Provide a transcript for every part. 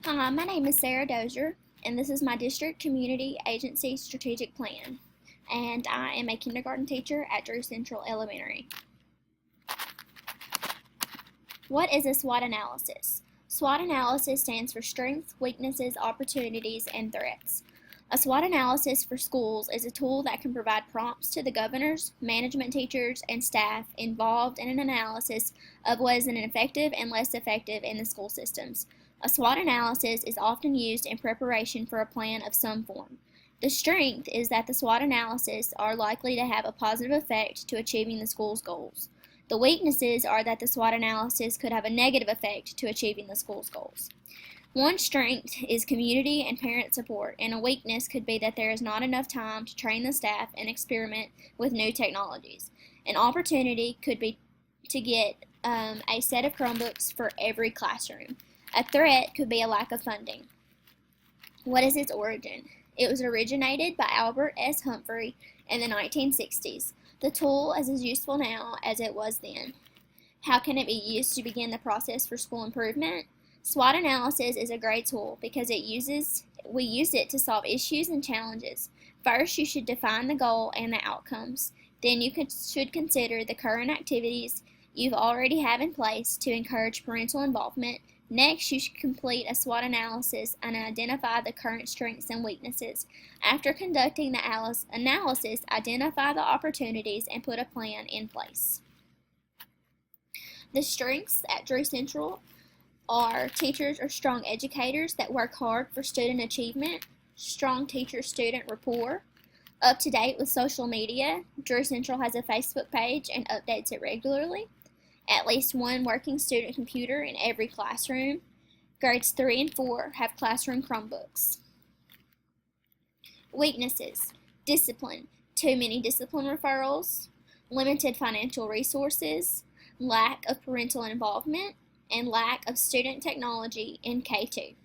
Hi, my name is Sarah Dozier, and this is my district community agency strategic plan. And I am a kindergarten teacher at Drew Central Elementary. What is a SWOT analysis? SWOT analysis stands for strengths, weaknesses, opportunities, and threats. A SWOT analysis for schools is a tool that can provide prompts to the governors, management teachers, and staff involved in an analysis of what is effective and less effective in the school systems. A SWOT analysis is often used in preparation for a plan of some form. The strength is that the SWOT analysis are likely to have a positive effect to achieving the school's goals. The weaknesses are that the SWOT analysis could have a negative effect to achieving the school's goals. One strength is community and parent support, and a weakness could be that there is not enough time to train the staff and experiment with new technologies. An opportunity could be to get a set of Chromebooks for every classroom. A threat could be a lack of funding. What is its origin? It was originated by Albert S. Humphrey in the 1960s. The tool is as useful now as it was then. How can it be used to begin the process for school improvement? SWOT analysis is a great tool because we use it to solve issues and challenges. First, you should define the goal and the outcomes. Then you should consider the current activities you already have in place to encourage parental involvement. Next, you should complete a SWOT analysis and identify the current strengths and weaknesses. After conducting the analysis, identify the opportunities and put a plan in place. The strengths at Drew Central are teachers are strong educators that work hard for student achievement, strong teacher-student rapport, up to date with social media. Drew Central has a Facebook page and updates it regularly. At least one working student computer in every classroom. Grades 3 and 4 have classroom Chromebooks. Weaknesses: discipline, too many discipline referrals, limited financial resources, lack of parental involvement, and lack of student technology in K2.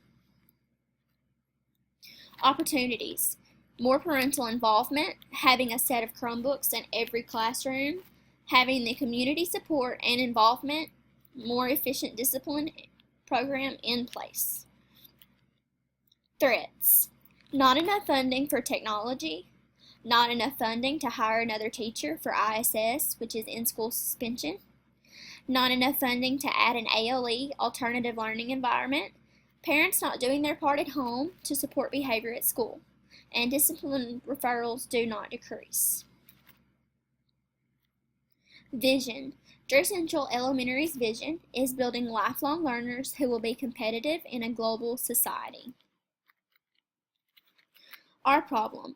Opportunities: more parental involvement, having a set of Chromebooks in every classroom, having the community support and involvement, more efficient discipline program in place. Threats: not enough funding for technology, not enough funding to hire another teacher for ISS, which is in-school suspension, not enough funding to add an ALE, alternative learning environment, parents not doing their part at home to support behavior at school, and discipline referrals do not decrease. Vision: Drew Central Elementary's vision is building lifelong learners who will be competitive in a global society. Our problem: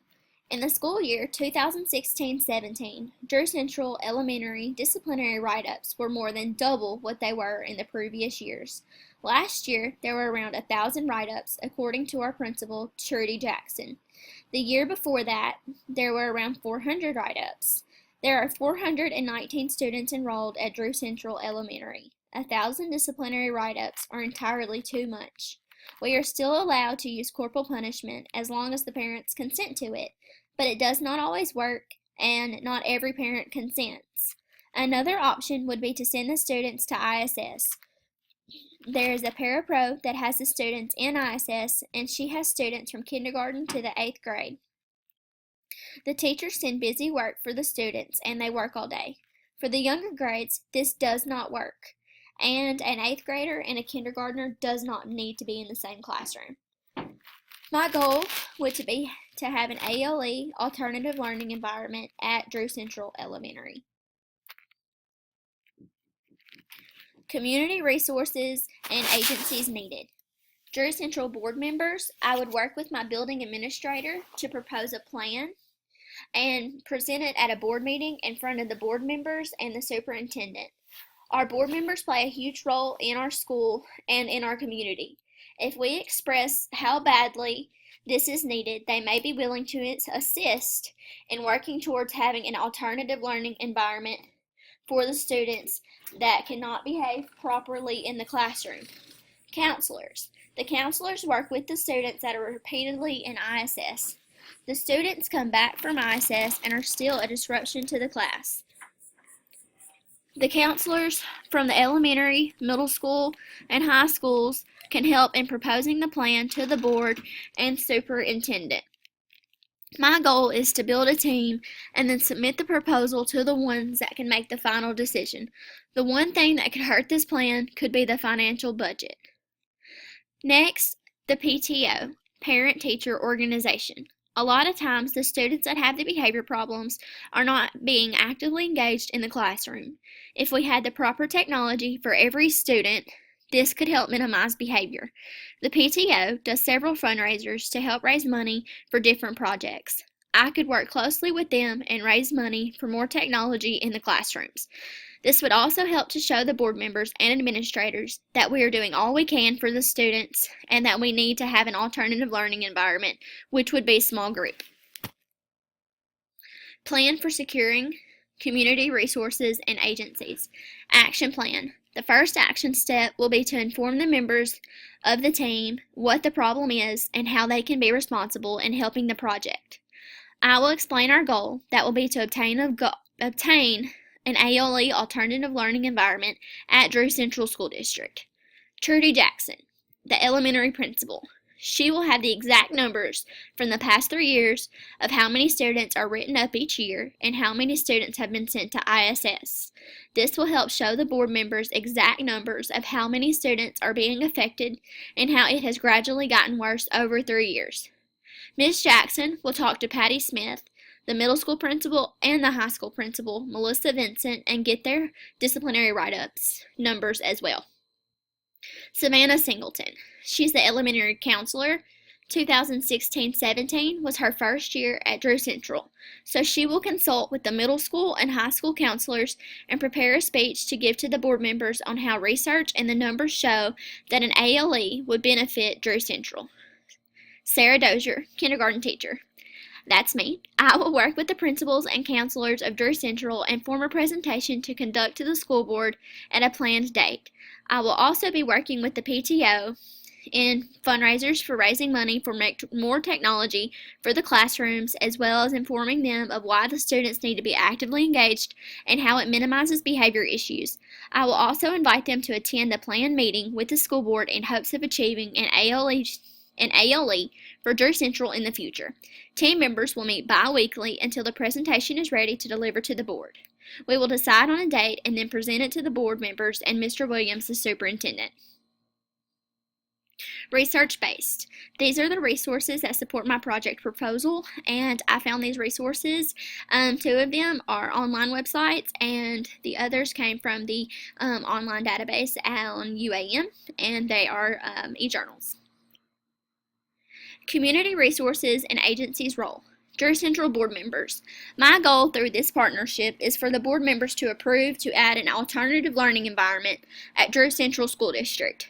in the school year 2016-17, Drew Central Elementary disciplinary write-ups were more than double what they were in the previous years. Last year, there were around 1,000 write-ups, according to our principal, Trudy Jackson. The year before that, there were around 400 write-ups. There are 419 students enrolled at Drew Central Elementary. 1,000 disciplinary write-ups are entirely too much. We are still allowed to use corporal punishment as long as the parents consent to it, but it does not always work, and not every parent consents. Another option would be to send the students to ISS. There is a parapro that has the students in ISS, and she has students from kindergarten to the 8th grade. The teachers send busy work for the students, and they work all day. For the younger grades, this does not work, and an 8th grader and a kindergartner does not need to be in the same classroom. My goal would be to have an ALE, alternative learning environment, at Drew Central Elementary. Community resources and agencies needed. Drew Central board members, I would work with my building administrator to propose a plan and present it at a board meeting in front of the board members and the superintendent. Our board members play a huge role in our school and in our community. If we express how badly this is needed, they may be willing to assist in working towards having an alternative learning environment for the students that cannot behave properly in the classroom. Counselors. The counselors work with the students that are repeatedly in ISS. The students come back from ISS and are still a disruption to the class. The counselors from the elementary, middle school, and high schools can help in proposing the plan to the board and superintendent. My goal is to build a team and then submit the proposal to the ones that can make the final decision. The one thing that could hurt this plan could be the financial budget. Next, the PTO, Parent Teacher Organization. A lot of times, the students that have the behavior problems are not being actively engaged in the classroom. If we had the proper technology for every student, this could help minimize behavior. The PTO does several fundraisers to help raise money for different projects. I could work closely with them and raise money for more technology in the classrooms. This would also help to show the board members and administrators that we are doing all we can for the students and that we need to have an alternative learning environment, which would be a small group. Plan for securing community resources and agencies. Action plan. The first action step will be to inform the members of the team what the problem is and how they can be responsible in helping the project. I will explain our goal, that will be to obtain an ALE alternative learning environment at Drew Central School District. Trudy Jackson, the elementary principal. She will have the exact numbers from the past 3 years of how many students are written up each year and how many students have been sent to ISS. This will help show the board members exact numbers of how many students are being affected and how it has gradually gotten worse over 3 years. Ms. Jackson will talk to Patty Smith, the middle school principal, and the high school principal, Melissa Vincent, and get their disciplinary write-ups numbers as well. Savannah Singleton. She's the elementary counselor. 2016-17 was her first year at Drew Central, so she will consult with the middle school and high school counselors and prepare a speech to give to the board members on how research and the numbers show that an ALE would benefit Drew Central. Sarah Dozier, kindergarten teacher. That's me. I will work with the principals and counselors of Drew Central and form a presentation to conduct to the school board at a planned date. I will also be working with the PTO in fundraisers for raising money for more technology for the classrooms, as well as informing them of why the students need to be actively engaged and how it minimizes behavior issues. I will also invite them to attend the planned meeting with the school board in hopes of achieving an ALE for Drew Central in the future. Team members will meet bi-weekly until the presentation is ready to deliver to the board. We will decide on a date and then present it to the board members and Mr. Williams, the superintendent. Research-based. These are the resources that support my project proposal, and I found these resources. 2 of them are online websites, and the others came from the online database on UAM, and they are e-journals. Community resources and agencies role. Drew Central board members. My goal through this partnership is for the board members to approve to add an alternative learning environment at Drew Central School District.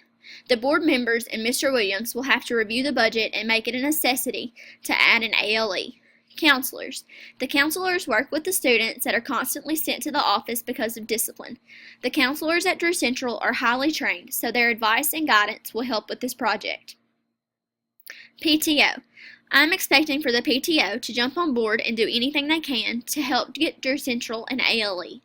The board members and Mr. Williams will have to review the budget and make it a necessity to add an ALE. Counselors. The counselors work with the students that are constantly sent to the office because of discipline. The counselors at Drew Central are highly trained, so their advice and guidance will help with this project. PTO. I'm expecting for the PTO to jump on board and do anything they can to help get Drew Central an ALE.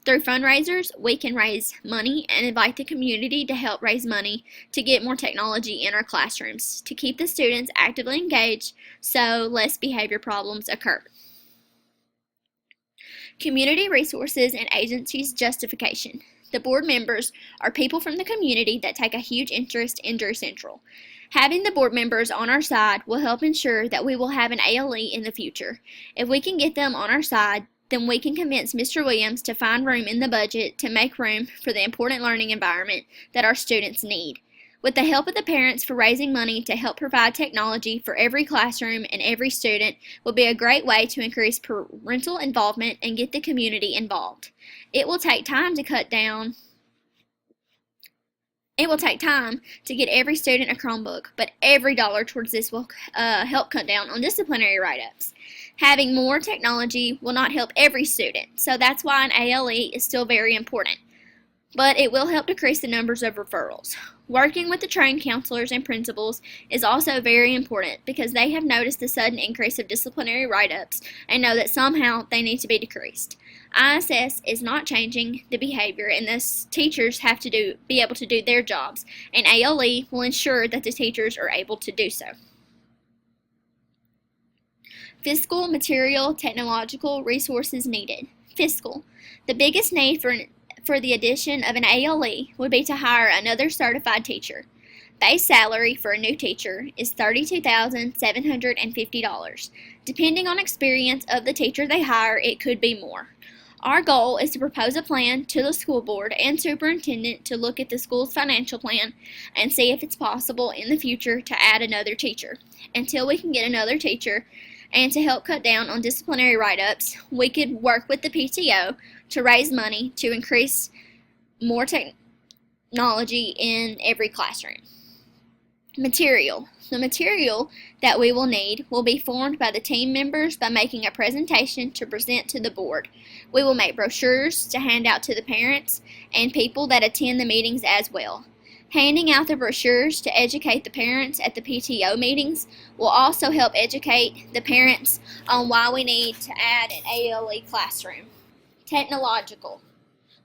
Through fundraisers, we can raise money and invite the community to help raise money to get more technology in our classrooms to keep the students actively engaged so less behavior problems occur. Community resources and agencies justification. The board members are people from the community that take a huge interest in Drew Central. Having the board members on our side will help ensure that we will have an ALE in the future. If we can get them on our side, then we can convince Mr. Williams to find room in the budget to make room for the important learning environment that our students need. With the help of the parents for raising money to help provide technology for every classroom and every student will be a great way to increase parental involvement and get the community involved. It will take time to get every student a Chromebook, but every dollar towards this will help cut down on disciplinary write-ups. Having more technology will not help every student, so that's why an ALE is still very important. But it will help decrease the numbers of referrals. Working with the trained counselors and principals is also very important because they have noticed the sudden increase of disciplinary write-ups and know that somehow they need to be decreased. ISS is not changing the behavior, and thus teachers have to be able to do their jobs, and ALE will ensure that the teachers are able to do so. Fiscal, material, technological resources needed. Fiscal. The biggest need for the addition of an ALE would be to hire another certified teacher. Base salary for a new teacher is $32,750. Depending on experience of the teacher they hire, it could be more. Our goal is to propose a plan to the school board and superintendent to look at the school's financial plan and see if it's possible in the future to add another teacher. Until we can get another teacher, and to help cut down on disciplinary write-ups, we could work with the PTO to raise money to increase more technology in every classroom. Material. The material that we will need will be formed by the team members by making a presentation to present to the board. We will make brochures to hand out to the parents and people that attend the meetings as well. Handing out the brochures to educate the parents at the PTO meetings will also help educate the parents on why we need to add an ALE classroom. Technological.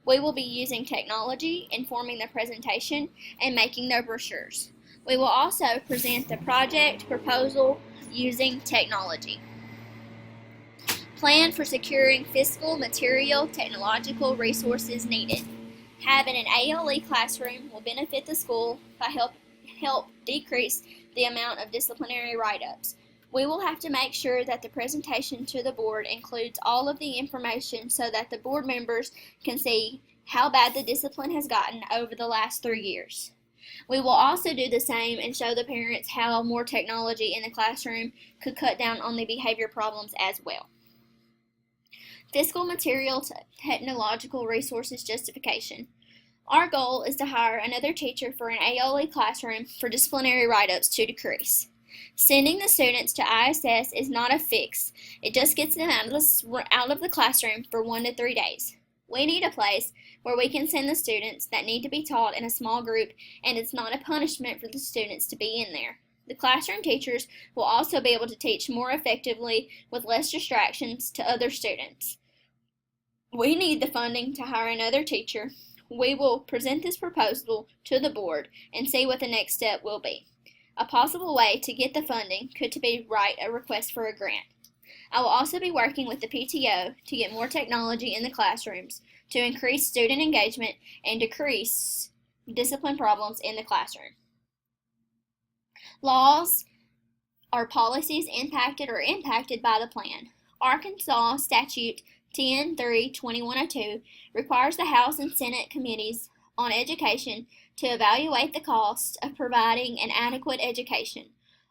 We will be using technology in forming the presentation and making their brochures. We will also present the project proposal using technology. Plan for securing fiscal, material, technological resources needed. Having an ALE classroom will benefit the school by help decrease the amount of disciplinary write-ups. We will have to make sure that the presentation to the board includes all of the information so that the board members can see how bad the discipline has gotten over the last 3 years. We will also do the same and show the parents how more technology in the classroom could cut down on the behavior problems as well. Fiscal, material, technological resources justification. Our goal is to hire another teacher for an ALE classroom for disciplinary write-ups to decrease. Sending the students to ISS is not a fix. It just gets them out of the classroom for 1 to 3 days. We need a place where we can send the students that need to be taught in a small group, and it's not a punishment for the students to be in there. The classroom teachers will also be able to teach more effectively with less distractions to other students. We need the funding to hire another teacher. We will present this proposal to the board and see what the next step will be. A possible way to get the funding could be write a request for a grant. I will also be working with the PTO to get more technology in the classrooms to increase student engagement and decrease discipline problems in the classroom. Laws or policies impacted by the plan. Arkansas Statute 10-3-2102 requires the House and Senate committees on education to evaluate the cost of providing an adequate education.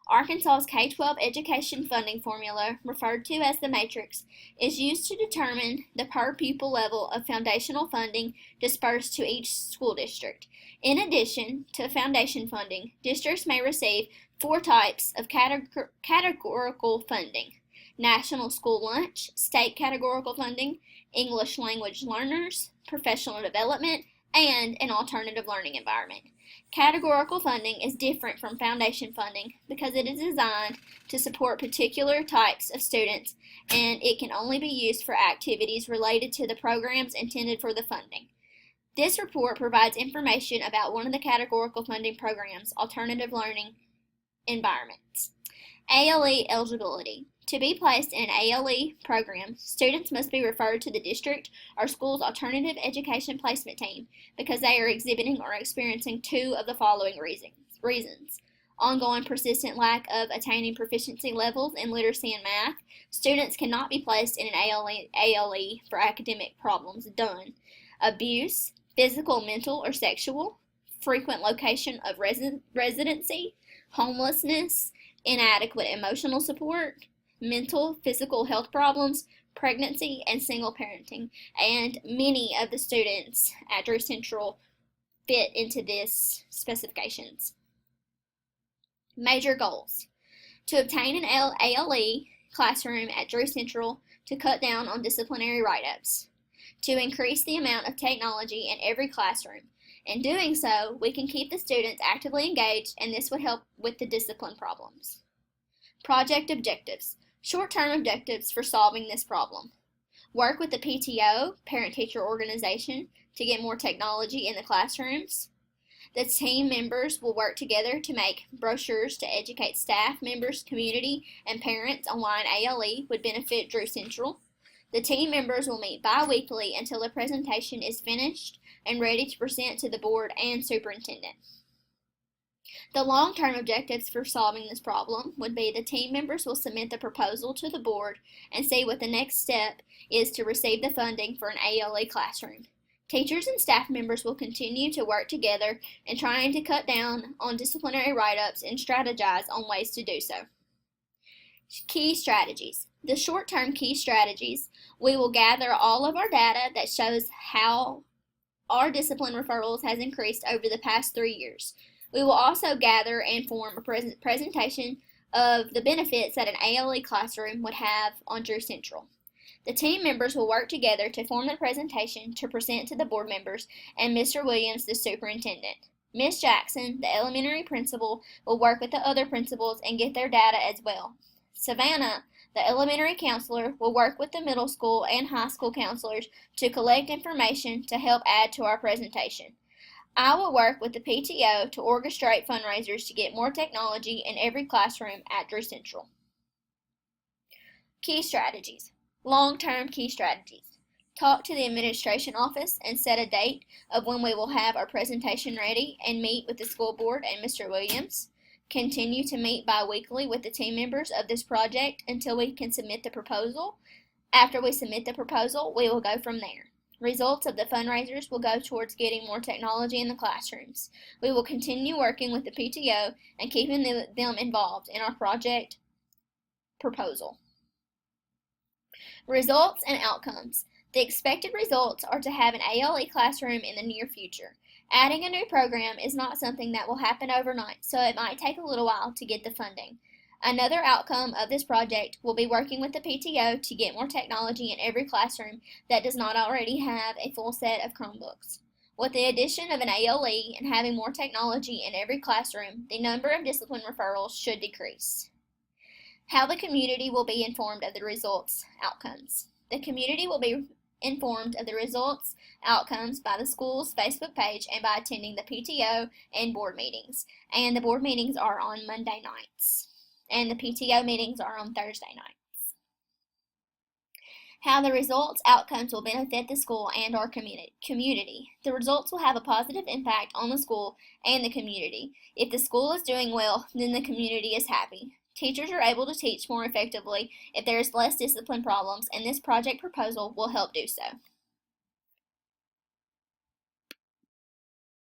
Arkansas's K-12 education funding formula, referred to as the matrix, is used to determine the per-pupil level of foundational funding dispersed to each school district. In addition to foundation funding, districts may receive 4 types of categorical funding: National School Lunch, State Categorical Funding, English Language Learners, Professional Development, and an Alternative Learning Environment. Categorical funding is different from foundation funding because it is designed to support particular types of students, and it can only be used for activities related to the programs intended for the funding. This report provides information about one of the categorical funding programs, Alternative Learning Environments. ALE eligibility. To be placed in an ALE program, students must be referred to the district or school's alternative education placement team because they are exhibiting or experiencing 2 of the following reasons. Ongoing persistent lack of attaining proficiency levels in literacy and math. Students cannot be placed in an ALE for academic problems done. Abuse, physical, mental, or sexual. Frequent location of residency. Homelessness. Inadequate emotional support. Mental, physical health problems, pregnancy, and single parenting. And many of the students at Drew Central fit into these specifications. Major goals. To obtain an ALE classroom at Drew Central to cut down on disciplinary write-ups. To increase the amount of technology in every classroom. In doing so, we can keep the students actively engaged, and this would help with the discipline problems. Project objectives. Short-term objectives for solving this problem. Work with the PTO, parent-teacher organization, to get more technology in the classrooms. The team members will work together to make brochures to educate staff members, community, and parents on why an ALE would benefit Drew Central. The team members will meet bi-weekly until the presentation is finished and ready to present to the board and superintendent. The long-term objectives for solving this problem would be the team members will submit the proposal to the board and see what the next step is to receive the funding for an ALE classroom. Teachers and staff members will continue to work together in trying to cut down on disciplinary write-ups and strategize on ways to do so. Key strategies. The short-term key strategies, we will gather all of our data that shows how our discipline referrals has increased over the past 3 years. We will also gather and form a presentation of the benefits that an ALE classroom would have on Drew Central. The team members will work together to form the presentation to present to the board members and Mr. Williams, the superintendent. Ms. Jackson, the elementary principal, will work with the other principals and get their data as well. Savannah, the elementary counselor, will work with the middle school and high school counselors to collect information to help add to our presentation. I will work with the PTO to orchestrate fundraisers to get more technology in every classroom at Drew Central. Key strategies. Long-term key strategies. Talk to the administration office and set a date of when we will have our presentation ready and meet with the school board and Mr. Williams. Continue to meet bi-weekly with the team members of this project until we can submit the proposal. After we submit the proposal, we will go from there. Results of the fundraisers will go towards getting more technology in the classrooms. We will continue working with the PTO and keeping them involved in our project proposal. Results and outcomes. The expected results are to have an ALE classroom in the near future. Adding a new program is not something that will happen overnight, so it might take a little while to get the funding. Another outcome of this project will be working with the PTO to get more technology in every classroom that does not already have a full set of Chromebooks. With the addition of an ALE and having more technology in every classroom, the number of discipline referrals should decrease. How the community will be informed of the results, outcomes. The community will be informed of the results, outcomes by the school's Facebook page and by attending the PTO and board meetings. And the board meetings are on Monday nights, and the PTO meetings are on Thursday nights. How the results, outcomes will benefit the school and our community. The results will have a positive impact on the school and the community. If the school is doing well, then the community is happy. Teachers are able to teach more effectively if there is less discipline problems, and this project proposal will help do so.